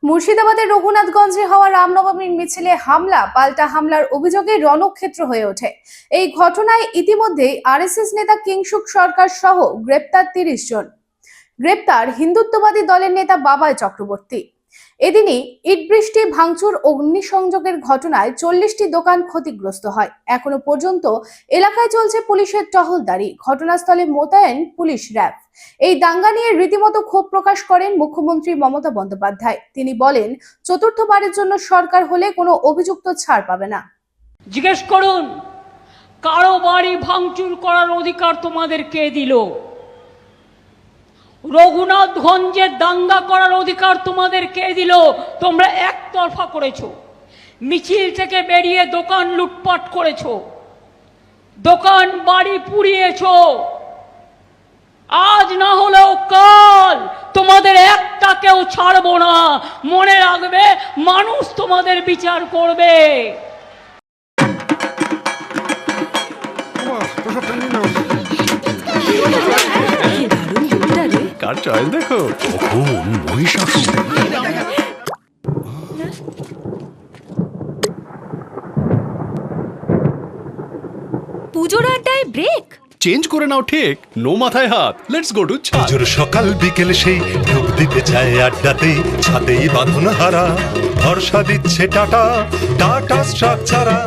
মুর্শিদাবাদের রঘুনাথগঞ্জে হওয়া রামনবমীর মিছিলে হামলা পাল্টা হামলার অভিযোগে রণক্ষেত্র হয়ে ওঠে। এই ঘটনায় ইতিমধ্যেই আরএসএস নেতা কিংসুক সরকার সহ গ্রেপ্তার ৩০ জন। গ্রেপ্তার হিন্দুত্ববাদী দলের নেতা বাবাই চক্রবর্তী। এদিনই ইটবৃষ্টি, ভাঙচুর, অগ্নিসংযোগের ঘটনায় ৪০টি দোকান ক্ষতিগ্রস্ত হয়। এখনো পর্যন্ত এলাকায় চলছে পুলিশের টহলদারি। ঘটনাস্থলে মোতায়েন পুলিশ, র্যাব। এই দাঙ্গা নিয়ে রীতিমতো ক্ষোভ প্রকাশ করেন মুখ্যমন্ত্রী মমতা বন্দ্যোপাধ্যায়। তিনি বলেন, চতুর্থবারের জন্য সরকার হলে কোনো অভিযুক্ত ছাড় পাবে না। জিজ্ঞেস করুন, কারো বাড়ি ভাঙচুর করার অধিকার তোমাদের কে দিল? রঘুনাথগঞ্জের দাঙ্গা করার অধিকার তোমাদের কে দিল? তোমরা একতরফা করেছো। মিছিল থেকে বেরিয়ে দোকান লুটপাট করেছো, দোকান বাড়ি পুড়িয়েছো। আজ না হলেও কাল তোমাদের একটাকেও ছাড়বো না। মনে রাখবে, মানুষ তোমাদের বিচার করবে। কার চয়েস দেখো, মহিষাসুর। পুজোর আড্ডায় ব্রেক চেঞ্জ করে নাও, ঠিক নো মাথায় হাত। লেটস গো টু পুজোর সকাল বিকেল সেই ঢুক দিতে চায় আড্ডাতে, ছাদেই বাঁধন হারা ভরসা দিচ্ছে টাটা, টাটা স্ট্রাকচারা।